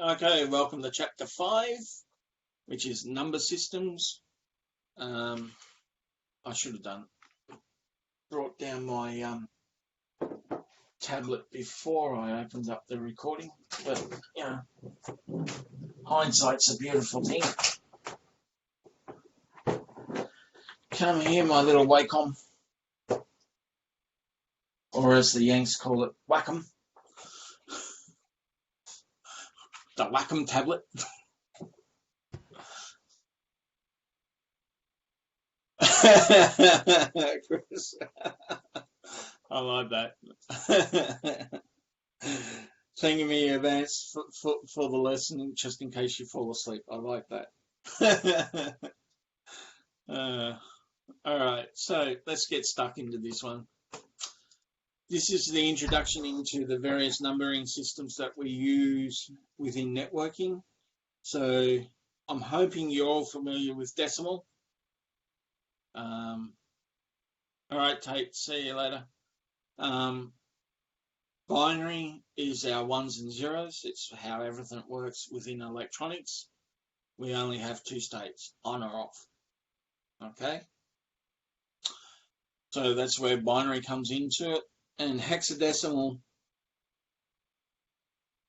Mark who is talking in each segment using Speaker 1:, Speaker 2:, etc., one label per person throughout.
Speaker 1: Okay, welcome to chapter 5, which is number systems. I should have brought down my tablet before I opened up the recording, but you know, hindsight's a beautiful thing. Come here, my little Wacom, or as the Yanks call it, Wacom. The Wacom tablet. Chris. I like that. Thanking me in advance for the lesson, just in case you fall asleep. I like that. All right, so let's get stuck into this one. This is the introduction into the various numbering systems that we use within networking. So I'm hoping you're all familiar with decimal. All right, Tate, see you later. Binary is our ones and zeros. It's how everything works within electronics. We only have two states, on or off. Okay? So that's where binary comes into it. And hexadecimal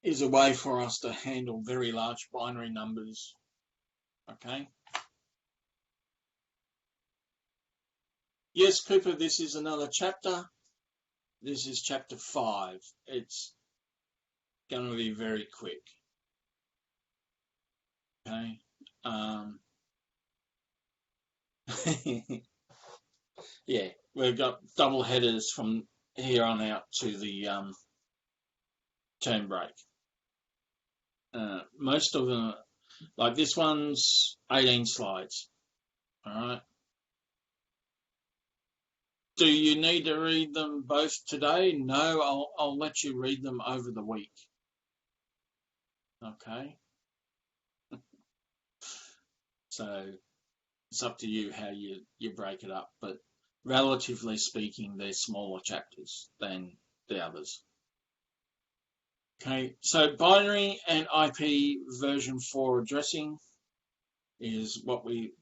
Speaker 1: is a way for us to handle very large binary numbers. Okay? Yes, Cooper, this is another chapter. This is chapter 5. It's going to be very quick. Okay? Yeah, we've got double headers from here on out to the term break. Most of them, like this one's 18 slides. All right. Do you need to read them both today? No, I'll let you read them over the week. Okay. So it's up to you how you break it up, but relatively speaking, they're smaller chapters than the others. Okay, so binary and IP version 4 addressing is what we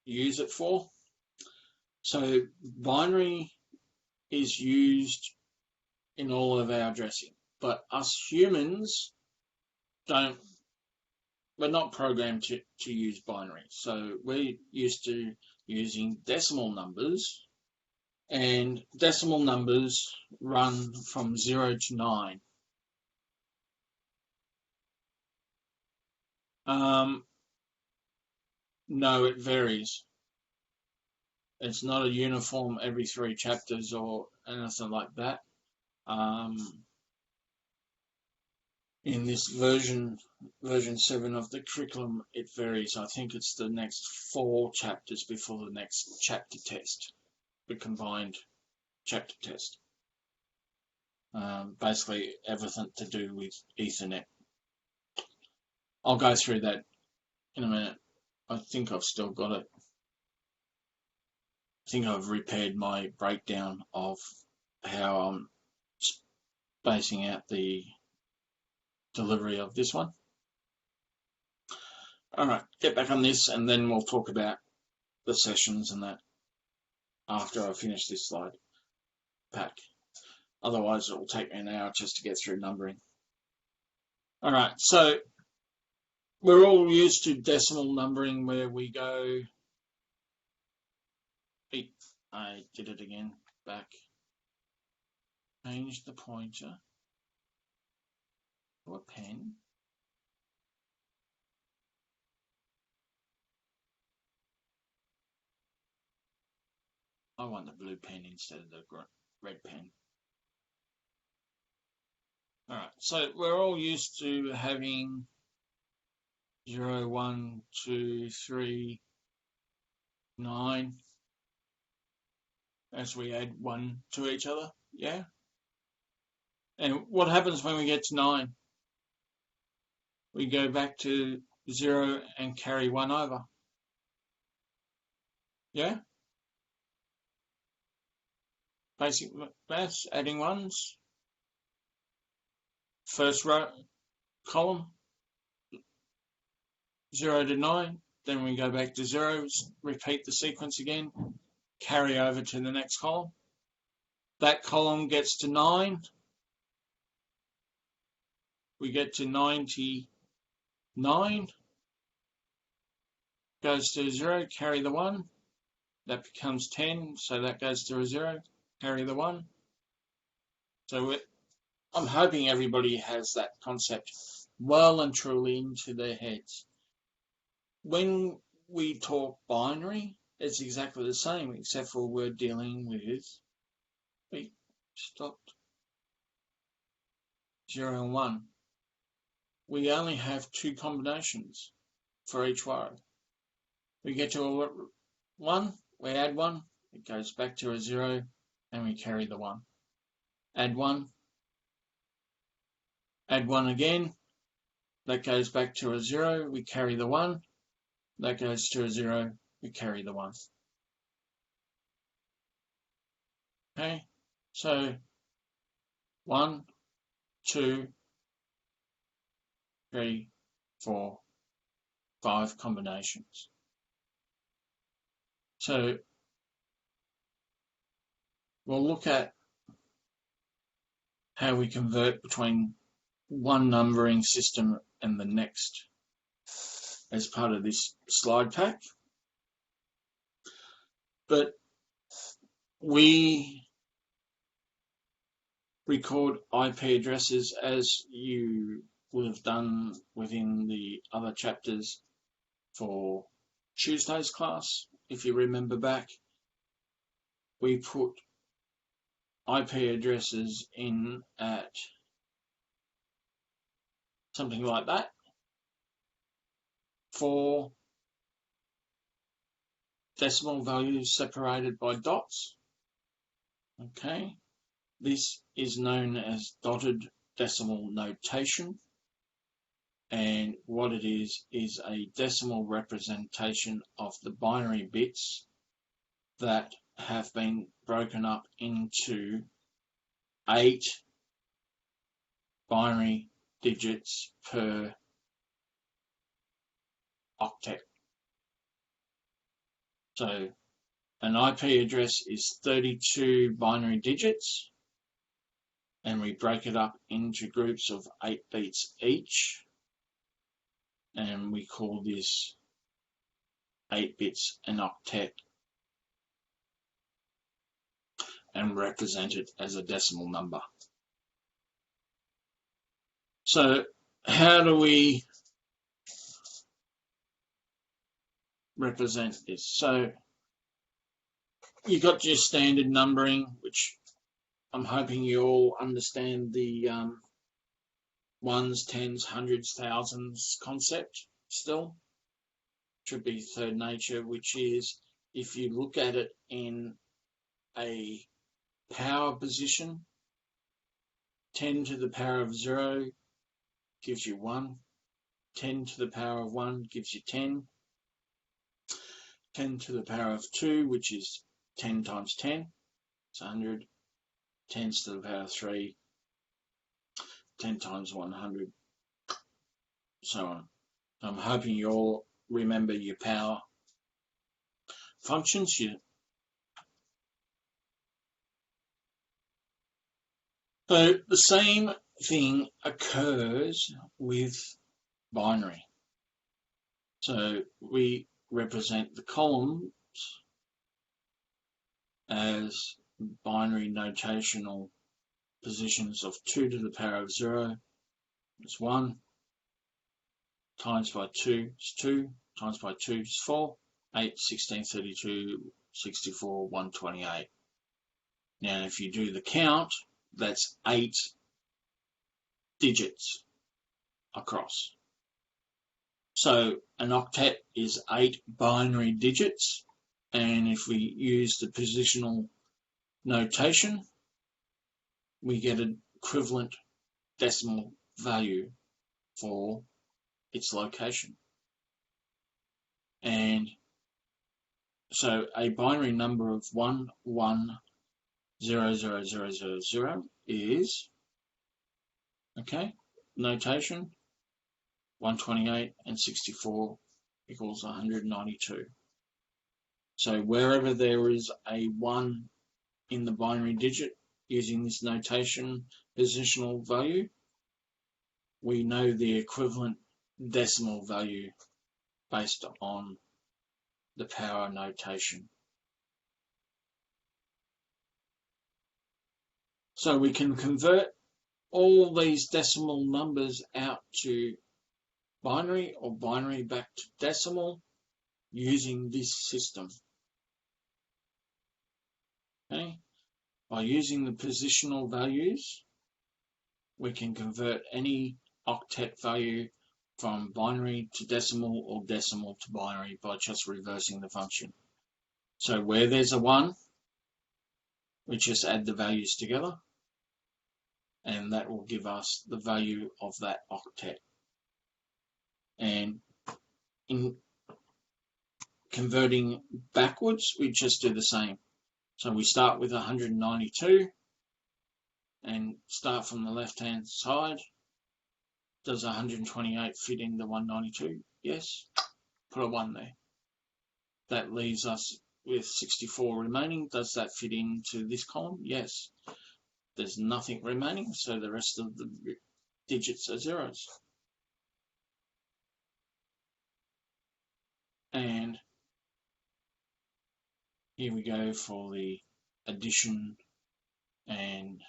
Speaker 1: use it for. So binary is used in all of our addressing, but us humans we're not programmed to use binary. So we're used to using decimal numbers, and decimal numbers run from 0 to 9. No, it varies. It's not a uniform every 3 chapters or anything like that. In this version 7 of the curriculum, it varies. I think it's the next 4 chapters before the next chapter test, the combined chapter test. Basically everything to do with Ethernet. I'll go through that in a minute. I think I've still got it. I think I've repaired my breakdown of how I'm spacing out the delivery of this one. All right, get back on this and then we'll talk about the sessions and that after I finish this slide pack. Otherwise, it will take me an hour just to get through numbering. All right, so we're all used to decimal numbering where we go. I did it again. Back. Change the pointer to a pen. I want the blue pen instead of the red pen. All right, so we're all used to having 0, 1, 2, 3, 9 as we add 1 to each other, yeah? And what happens when we get to 9? We go back to 0 and carry 1 over. Yeah? Basic maths, adding 1s. First row column, 0 to 9, then we go back to 0, repeat the sequence again, carry over to the next column. That column gets to 9. We get to 99, goes to 0, carry the 1. That becomes 10, so that goes to a 0, carry the 1. So I'm hoping everybody has that concept well and truly into their heads. When we talk binary, it's exactly the same, except for we're dealing with, wait, stopped, 0 and 1. We only have 2 combinations for each row. We get to a 1, we add 1, it goes back to a 0, and we carry the 1. Add 1, add 1 again, that goes back to a 0, we carry the 1, that goes to a 0, we carry the 1. Okay, so 1, 2, 3, 4, 5 combinations. So we'll look at how we convert between one numbering system and the next as part of this slide pack. But we record IP addresses as you would have done within the other chapters for Tuesday's class. If you remember back, we put IP addresses in at something like that for decimal values separated by dots. Okay, this is known as dotted decimal notation, and what it is a decimal representation of the binary bits that have been broken up into 8 binary digits per octet. So an IP address is 32 binary digits, and we break it up into groups of 8 bits each, and we call this 8 bits an octet and represent it as a decimal number. So how do we represent this? So you've got your standard numbering, which I'm hoping you all understand the ones, tens, hundreds, thousands concept still. Should be third nature, which is if you look at it in a power position, 10 to the power of 0 gives you 1, 10 to the power of 1 gives you 10, 10 to the power of 2, which is 10 times 10, it's 100, 10 to the power of 3, 10 times 100, so on. I'm hoping you all remember your power functions. So the same thing occurs with binary. So we represent the columns as binary notational positions of 2 to the power of 0 is 1, times by 2 is 2, times by 2 is 4, 8, 16, 32, 64, 128. Now if you do the count, that's 8 digits across. So an octet is 8 binary digits, and if we use the positional notation, we get an equivalent decimal value for its location. And so a binary number of 11000000 is, okay, notation 128 and 64 equals 192. So wherever there is a 1 in the binary digit using this notation positional value, we know the equivalent decimal value based on the power notation. So we can convert all these decimal numbers out to binary or binary back to decimal using this system. Okay? By using the positional values, we can convert any octet value from binary to decimal or decimal to binary by just reversing the function. So where there's a 1, we just add the values together, and that will give us the value of that octet. And in converting backwards, we just do the same. So we start with 192 and start from the left-hand side. Does 128 fit in the 192? Yes. Put a 1 there. That leaves us with 64 remaining. Does that fit into this column? Yes. There's nothing remaining, so the rest of the digits are zeros. And here we go for the addition and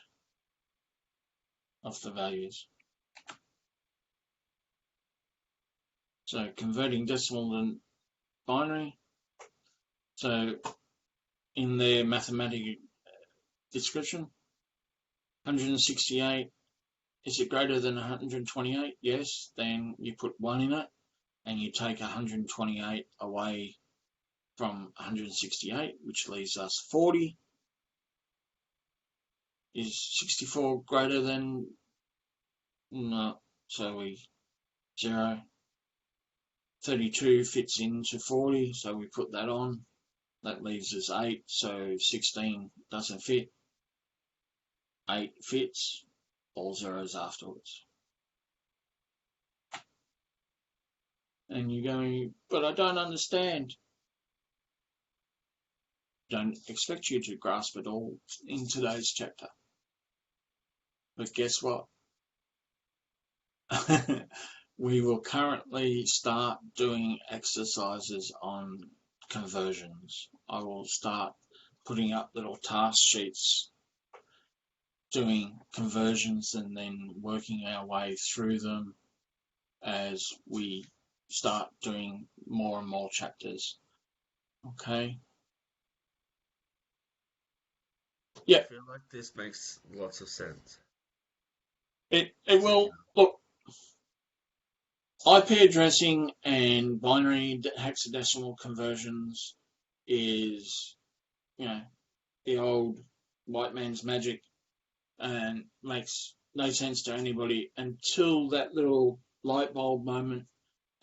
Speaker 1: of the values. So converting decimal and binary. So in their mathematical description, 168, is it greater than 128? Yes. Then you put 1 in it and you take 128 away from 168, which leaves us 40. Is 64 greater than? No. So we 0. 32 fits into 40, so we put that on. That leaves us 8, so 16 doesn't fit. 8 fits, all zeros afterwards. And you're going, but I don't understand. Don't expect you to grasp it all in today's chapter. But guess what? We will currently start doing exercises on conversions. I will start putting up little task sheets doing conversions and then working our way through them as we start doing more and more chapters. Okay? Yeah.
Speaker 2: I feel like this makes lots of sense.
Speaker 1: It will. Look, IP addressing and binary hexadecimal conversions is, the old white man's magic and makes no sense to anybody until that little light bulb moment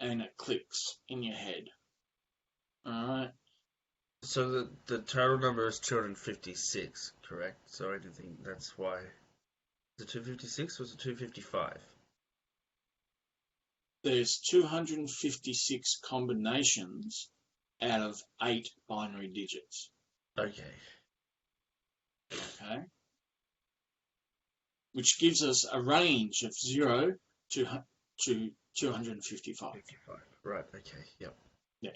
Speaker 1: and it clicks in your head. Alright?
Speaker 2: So the total number is 256, correct? So I didn't think that's why. Is it 256 or is it 255?
Speaker 1: There's 256 combinations out of 8 binary digits.
Speaker 2: Okay.
Speaker 1: Okay? Which gives us a range of 0 to 255.
Speaker 2: 55. Right, okay, yep.
Speaker 1: Yeah.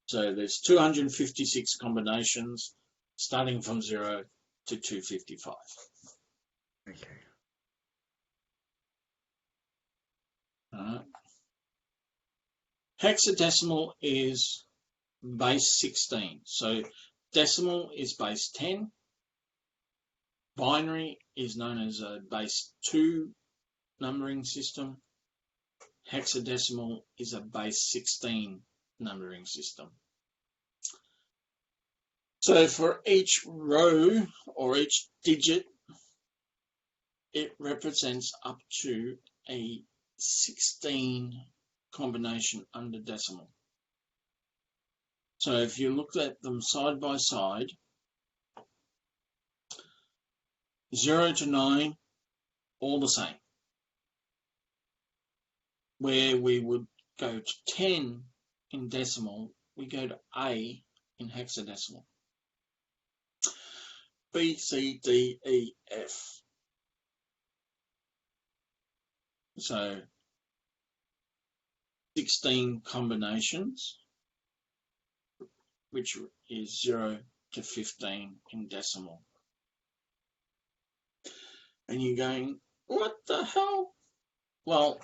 Speaker 1: So there's 256 combinations starting from 0 to 255.
Speaker 2: Okay.
Speaker 1: Alright. Hexadecimal is base 16. So decimal is base 10. Binary is known as a base 2 numbering system. Hexadecimal is a base 16 numbering system. So for each row or each digit, it represents up to a 16 combination under decimal. So if you looked at them side by side, 0 to 9, all the same. Where we would go to 10 in decimal, we go to A in hexadecimal. B, C, D, E, F. So 16 combinations, which is 0 to 15 in decimal. And you're going, what the hell? Well,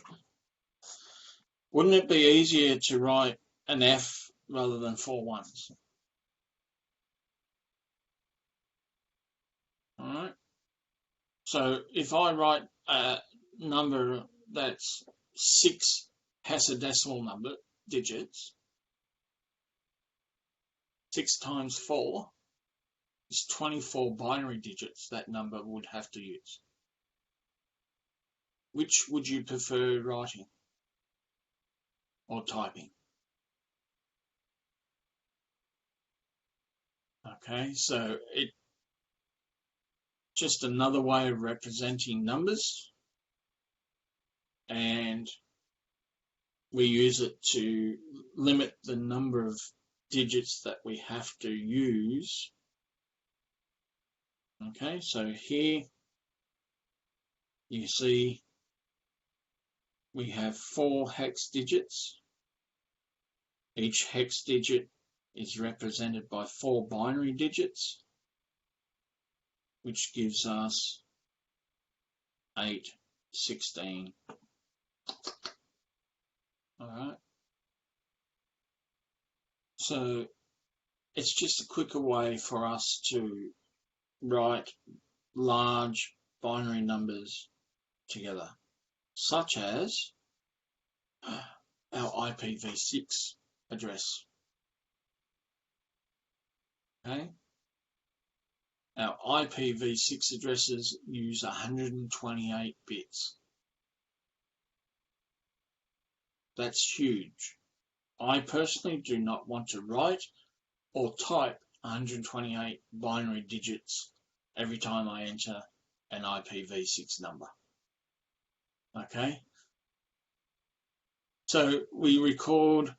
Speaker 1: wouldn't it be easier to write an F rather than 4 ones? All right. So if I write a number that's 6 hexadecimal number digits, 6 times 4 is 24 binary digits that number would have to use. Which would you prefer writing or typing? Okay, so it's just another way of representing numbers, and we use it to limit the number of digits that we have to use. Okay, so here you see we have 4 hex digits. Each hex digit is represented by 4 binary digits, which gives us 8, 16. All right. So it's just a quicker way for us to write large binary numbers together, such as our IPv6 address. Okay. Our IPv6 addresses use 128 bits. That's huge. I personally do not want to write or type 128 binary digits every time I enter an IPv6 number. Okay. So we record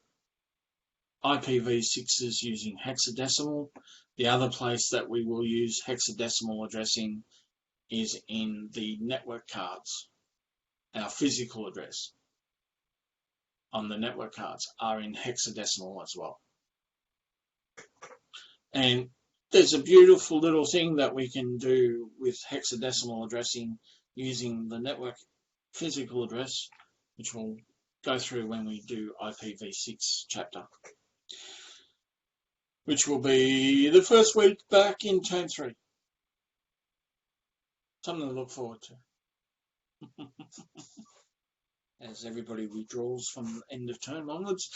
Speaker 1: IPv6s using hexadecimal. The other place that we will use hexadecimal addressing is in the network cards. Our physical address on the network cards are in hexadecimal as well. And there's a beautiful little thing that we can do with hexadecimal addressing using the network physical address, which we'll go through when we do IPv6 chapter, which will be the first week back in term 3. Something to look forward to. As everybody withdraws from end of term onwards.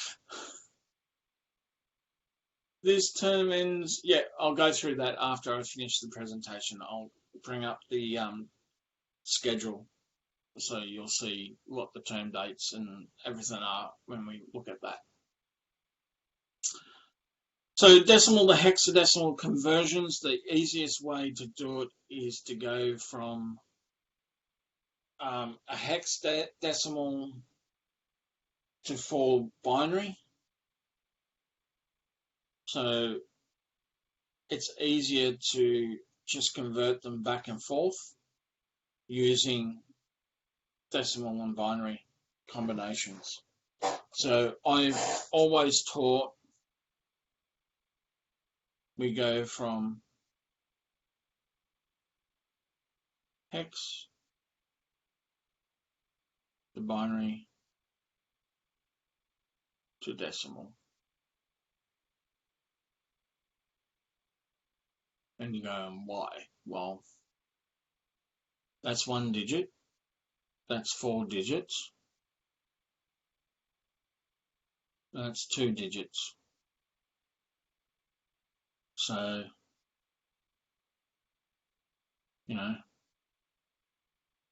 Speaker 1: This term ends, yeah, I'll go through that after I finish the presentation. I'll bring up the schedule so you'll see what the term dates and everything are when we look at that. So decimal to hexadecimal conversions, the easiest way to do it is to go from a hexadecimal to 4 binary. So it's easier to just convert them back and forth using decimal and binary combinations. So I've always taught we go from hex to binary to decimal. And you go, why? Well, that's 1 digit. That's 4 digits. That's 2 digits. So, you know,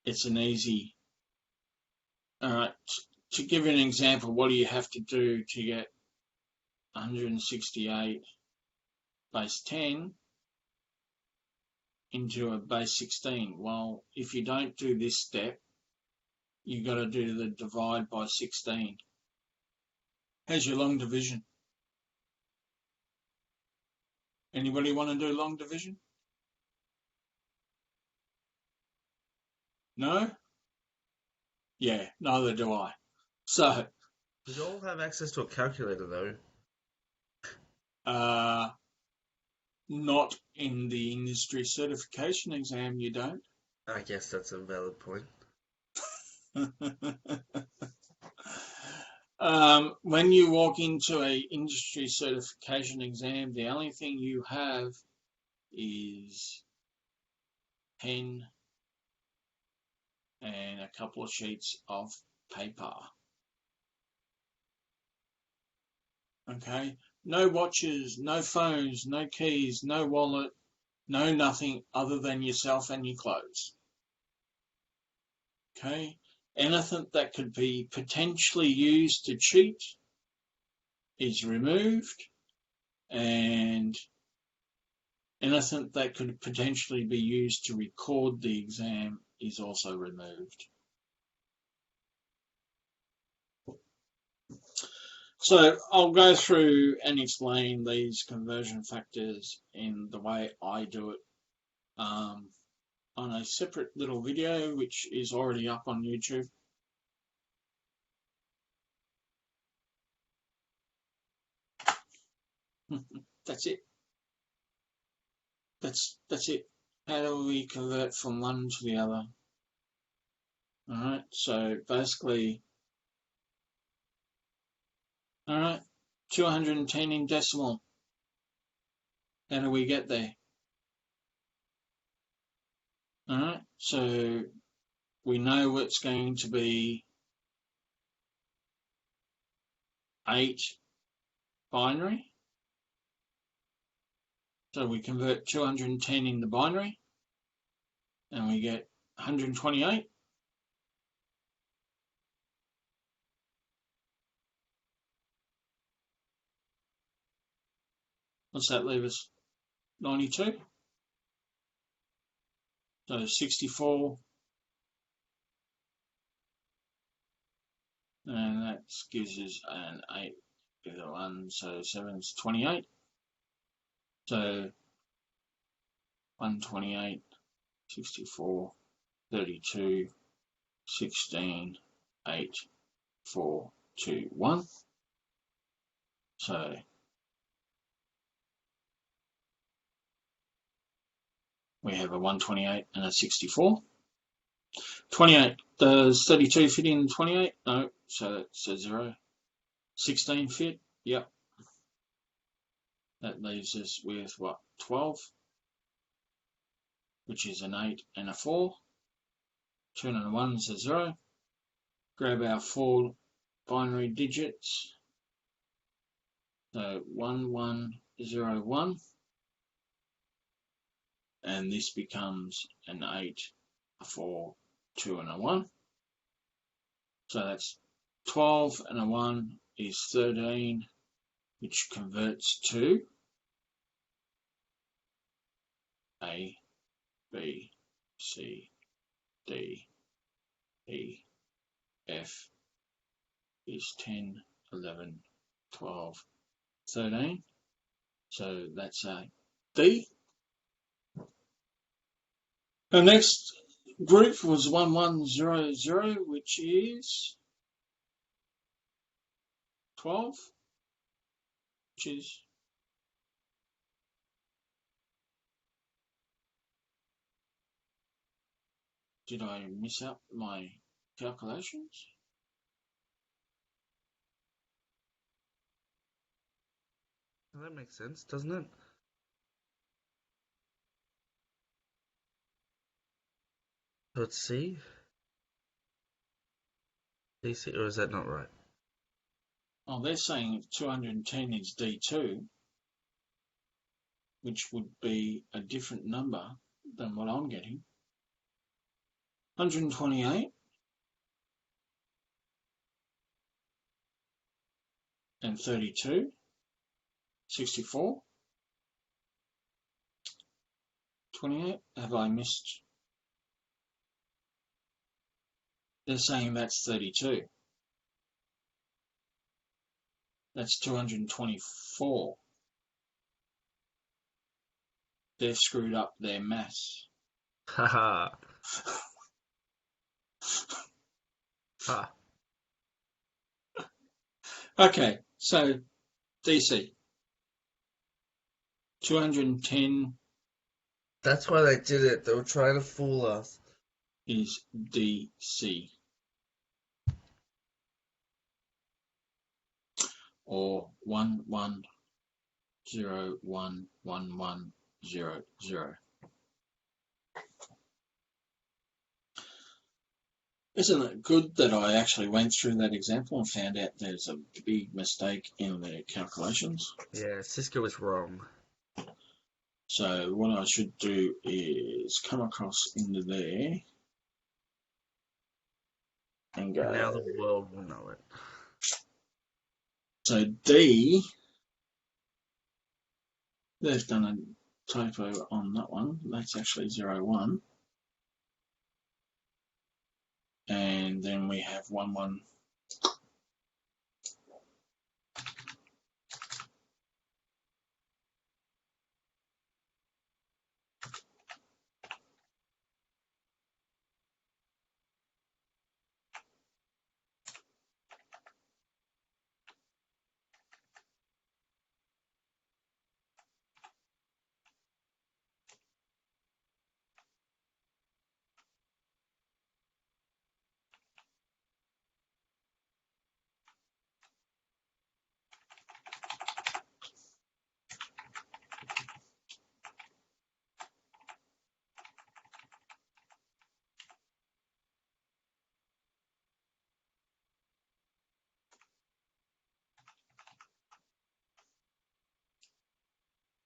Speaker 1: it's an easy. All right, to give you an example, what do you have to do to get 168 base 10 into a base 16? Well, if you don't do this step, you've got to do the divide by 16. How's your long division? Anybody want to do long division? No? Yeah, neither do I. So,
Speaker 2: We all have access to a calculator, though.
Speaker 1: not in the industry certification exam, you don't.
Speaker 2: I guess that's a valid point.
Speaker 1: When you walk into a industry certification exam, the only thing you have is pen and a couple of sheets of paper. Okay? No watches, no phones, no keys, no wallet, no nothing other than yourself and your clothes. Okay? Anything that could be potentially used to cheat is removed, and anything that could potentially be used to record the exam is also removed. So I'll go through and explain these conversion factors in the way I do it on a separate little video, which is already up on YouTube. That's it. That's it. How do we convert from one to the other? All right. So basically, all right, 210 in decimal. How do we get there? All right. So we know it's going to be 8 binary. So we convert 210 in the binary and we get 128. What's that leave us? 92. So 64. And that gives us an 8 with a 1. So 7's 28. So 128, 64, 32, 16, 8, 4, 2, 1. So we have a 128 and a 64. 28. Does 32 fit in 28? No. So that's a 0. 16 fit? Yep. That leaves us with what? 12, which is an 8 and a 4. 2 and a 1 is a 0. Grab our 4 binary digits. So 1101. And this becomes an 8, a 4, 2 and a 1. So that's 12 and a 1 is 13, which converts to A, B, C, D, E, F is 10, 11, 12, 13. So that's a D. The next group was 1100, which is 12, which is did I miss out my calculations?
Speaker 2: Well, that makes sense, doesn't it? Let's see. DC, or is that not right?
Speaker 1: Oh, they're saying 210 is D2, which would be a different number than what I'm getting. 128 and 32, 64, 28. Have I missed? They're saying that's 32. That's 224. They've screwed up their maths.
Speaker 2: Haha. Ha.
Speaker 1: Okay, so DC 210
Speaker 2: That's why they did it. They were trying to fool us.
Speaker 1: is DC, or 11011100. Isn't it good that I actually went through that example and found out there's a big mistake in the calculations?
Speaker 2: Yeah, Cisco was wrong.
Speaker 1: So what I should do is come across into there and go.
Speaker 2: And now the world will know it.
Speaker 1: So D, they've done a typo on that one. That's actually 01. And then we have 11.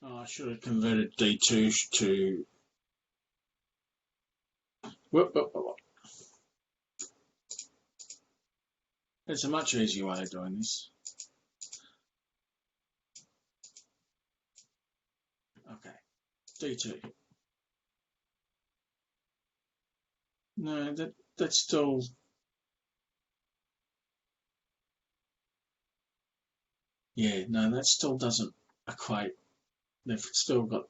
Speaker 1: Oh, I should have converted D2 to. Whoop. There's a much easier way of doing this. Okay, D2. No, that's still. Yeah, no, that still doesn't equate. They've still got.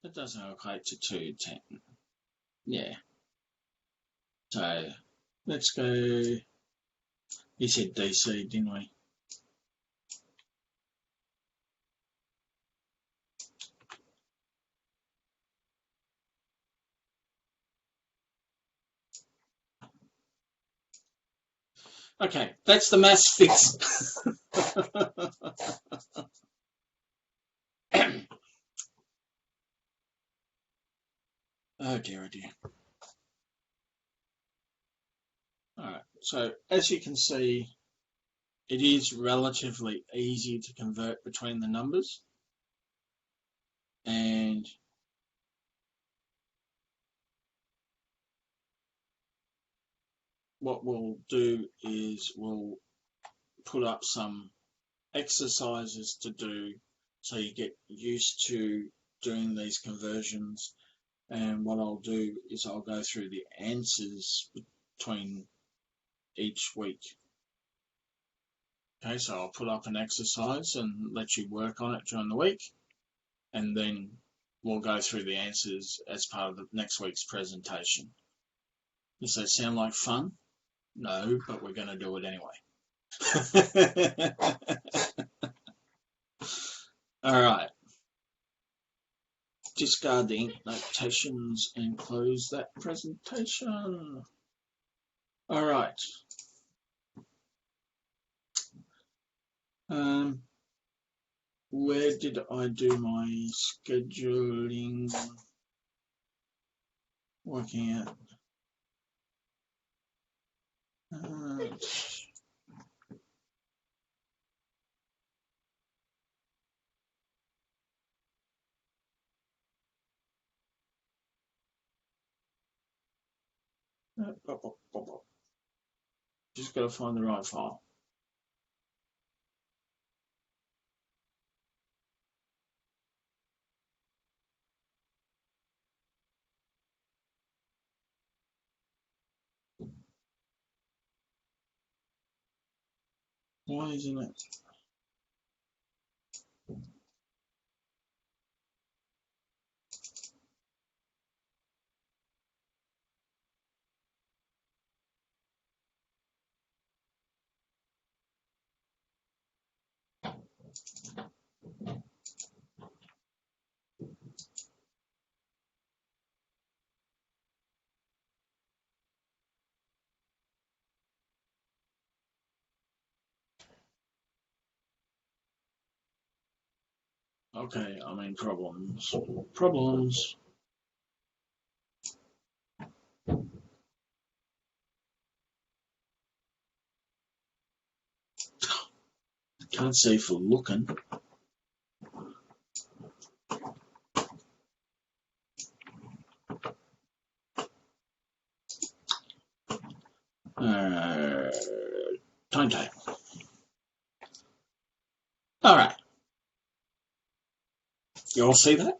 Speaker 1: That doesn't equate to 210. Yeah. So let's go. You said DC, didn't we? Okay, that's the maths fix. Oh dear, oh dear. Alright, so as you can see, it is relatively easy to convert between the numbers. And what we'll do is we'll put up some exercises to do so you get used to doing these conversions. And what I'll do is I'll go through the answers between each week. Okay, so I'll put up an exercise and let you work on it during the week, and then we'll go through the answers as part of the next week's presentation. Does that sound like fun? No, but we're going to do it anyway. All right. Discard the ink notations and close that presentation. All right. Where did I do my scheduling? Working out. Just got to find the right file. Why isn't it? Okay, I'm in problems. Problems. Can't see for looking. Timetable. All right. You all see that?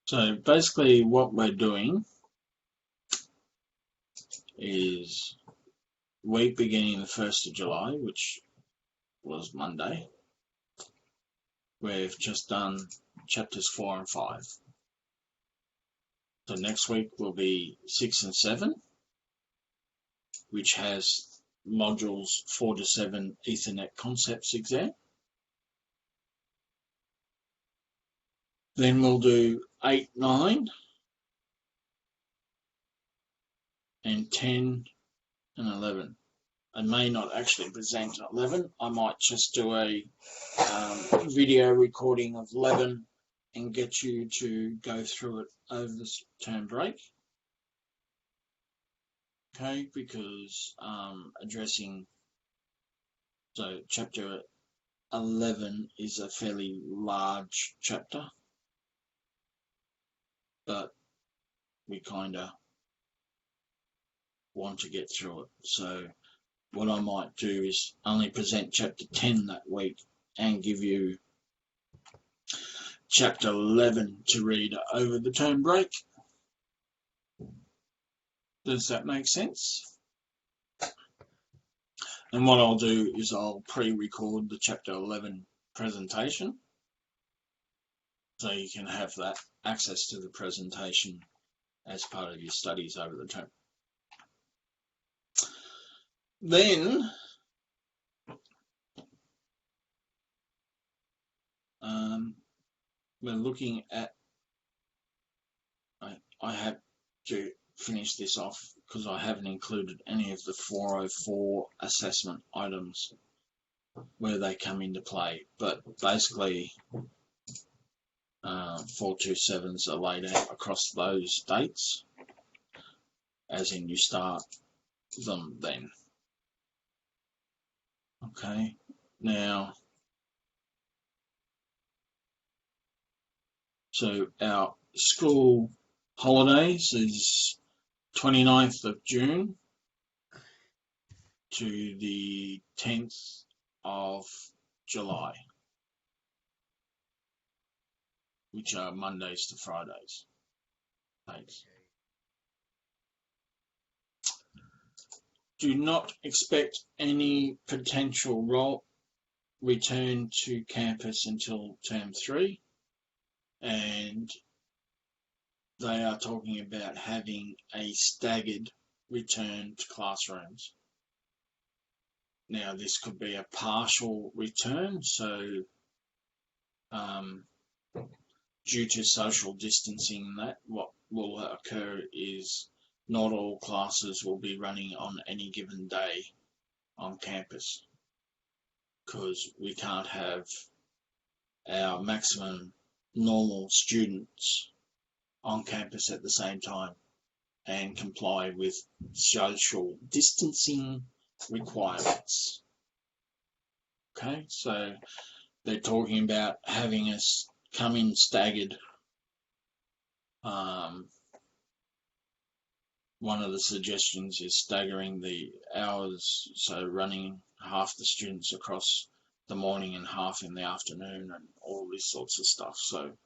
Speaker 1: So basically what we're doing is week beginning the 1st of July, which was Monday. We've just done chapters 4 and 5. So next week will be 6 and 7, which has modules 4 to 7 Ethernet concepts exam. Then we'll do 8, 9, and 10 and 11. I may not actually present 11. I might just do a video recording of 11 and get you to go through it over this term break. Okay, because addressing, so chapter 11 is a fairly large chapter, but we kind of want to get through it. So what I might do is only present chapter 10 that week and give you chapter 11 to read over the term break. Does that make sense? And what I'll do is I'll pre-record the chapter 11 presentation so you can have that access to the presentation as part of your studies over the term. Then we're looking at, I have to finish this off because I haven't included any of the 404 assessment items where they come into play, but basically 427s are laid out across those dates, as in you start them then. Okay, now, so our school holidays is 29th of June to the 10th of July, which are Mondays to Fridays. Thanks. Do not expect any potential role return to campus until term 3, and they are talking about having a staggered return to classrooms. Now, this could be a partial return, so due to social distancing, that what will occur is not all classes will be running on any given day on campus, because we can't have our maximum normal students on campus at the same time and comply with social distancing requirements. Okay, so they're talking about having us come in staggered one of the suggestions is staggering the hours, so running half the students across the morning and half in the afternoon and all this sorts of stuff. So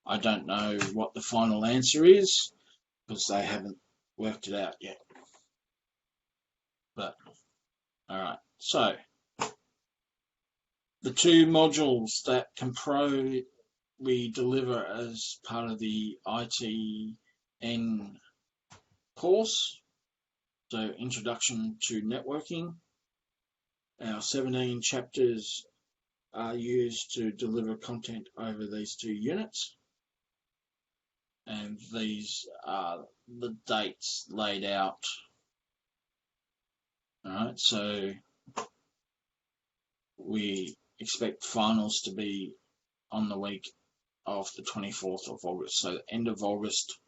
Speaker 1: I don't know what the final answer is because they haven't worked it out yet. But, all right. So the two modules that we deliver as part of the ITN course, so Introduction to Networking, our 17 chapters are used to deliver content over these two units, and these are the dates laid out. All right, so we expect finals to be on the week of the 24th of August. So end of August,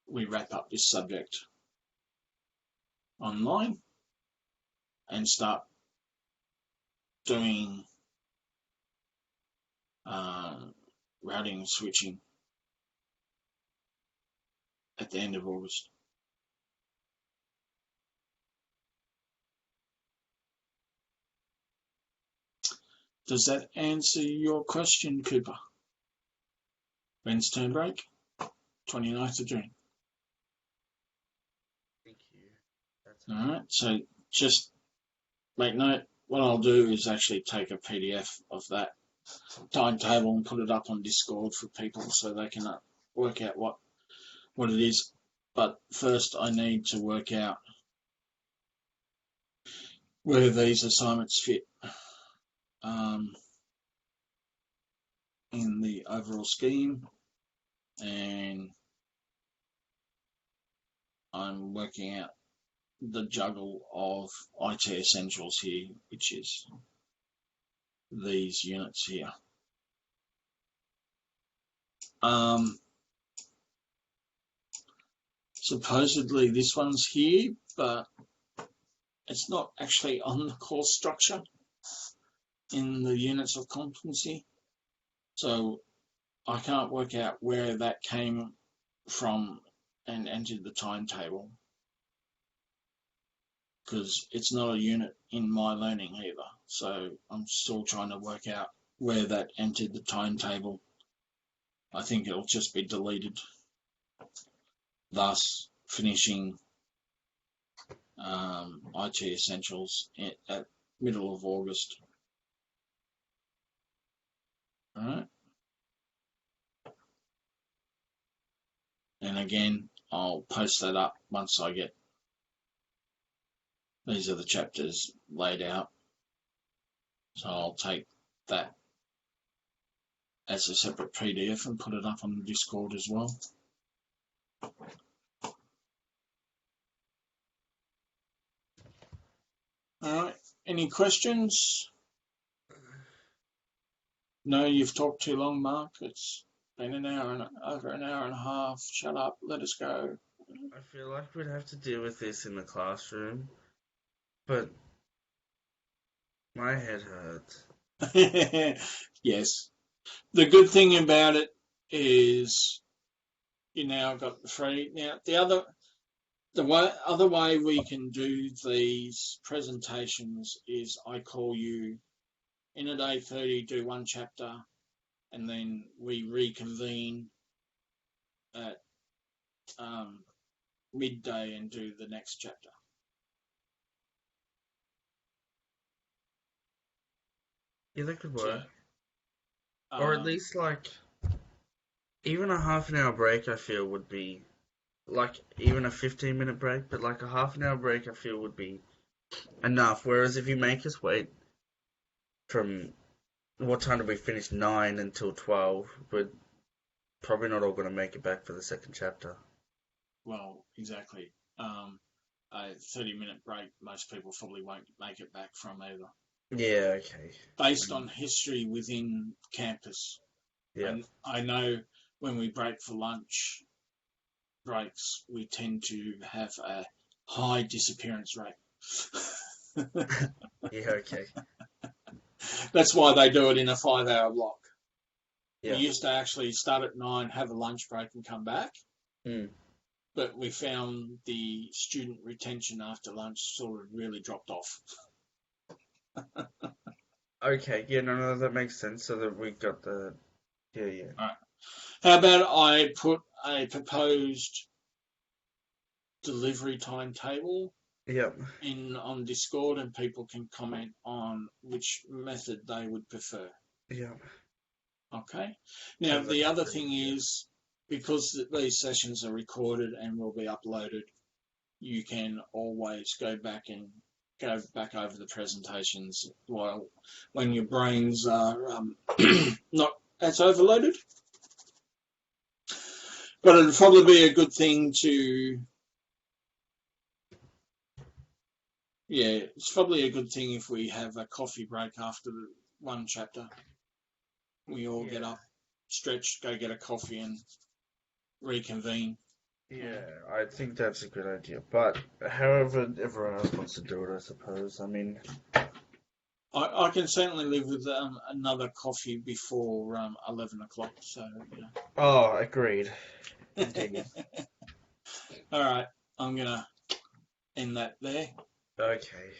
Speaker 1: we wrap up this subject online and start doing routing and switching at the end of August. Does that answer your question, Cooper? When's term break? 29th of June.
Speaker 2: Thank you. That's
Speaker 1: All right, so just make note. What I'll do is actually take a PDF of that timetable and put it up on Discord for people so they can work out what it is. But first I need to work out where these assignments fit in the overall scheme, and I'm working out the juggle of IT essentials here, which is these units here. Supposedly this one's here, but it's not actually on the course structure in the units of competency. So I can't work out where that came from and entered the timetable, because it's not a unit in my learning either. So I'm still trying to work out where that entered the timetable. I think it'll just be deleted, thus finishing IT Essentials at middle of August. All right. And again, I'll post that up once I get, these are the chapters laid out. So I'll take that as a separate PDF and put it up on the Discord as well. All right. Any questions? No, you've talked too long, Mark. It's been over an hour and a half. Shut up. Let us go.
Speaker 2: I feel like we'd have to deal with this in the classroom, but my head hurts.
Speaker 1: Yes. The good thing about it is you now got the free. Now, other way we can do these presentations is I call you in a day 30, do one chapter, and then we reconvene at midday and do the next chapter.
Speaker 2: Yeah, that could work.
Speaker 1: So,
Speaker 2: or at least, like, even a half an hour break, I feel, would be, like, even a 15-minute break, but, like, a half an hour break, I feel, would be enough. Whereas if you make us wait from, what time did we finish? 9 until 12, we're probably not all going to make it back for the second chapter.
Speaker 1: Well, exactly. A 30-minute break, most people probably won't make it back from either.
Speaker 2: Yeah, okay.
Speaker 1: Based on history within campus.
Speaker 2: Yeah.
Speaker 1: And I know when we break for lunch breaks, we tend to have a high disappearance rate.
Speaker 2: Yeah, okay.
Speaker 1: That's why they do it in a 5-hour block.
Speaker 2: Yeah.
Speaker 1: We used to actually start at 9, have a lunch break and come back.
Speaker 2: Mm.
Speaker 1: but we found the student retention after lunch sort of really dropped off.
Speaker 2: Okay, yeah, no, that makes sense. So that we got the, yeah.
Speaker 1: All right. How about I put a proposed delivery timetable
Speaker 2: Yep.
Speaker 1: on Discord, and people can comment on which method they would prefer.
Speaker 2: Yep.
Speaker 1: Okay. Now,
Speaker 2: That's
Speaker 1: the other
Speaker 2: pretty
Speaker 1: thing
Speaker 2: good.
Speaker 1: is, because these sessions are recorded and will be uploaded, you can always go back over the presentations when your brains are not as overloaded. But it'd probably be a good thing to, it's probably a good thing if we have a coffee break after one chapter. We all get up, stretch, go get a coffee, and reconvene.
Speaker 2: Yeah, I think that's a good idea. But however everyone else wants to do it, I suppose. I mean,
Speaker 1: I can certainly live with another coffee before 11 o'clock. So,
Speaker 2: oh, agreed. Continue.
Speaker 1: All right, I'm going to end that there.
Speaker 2: Okay.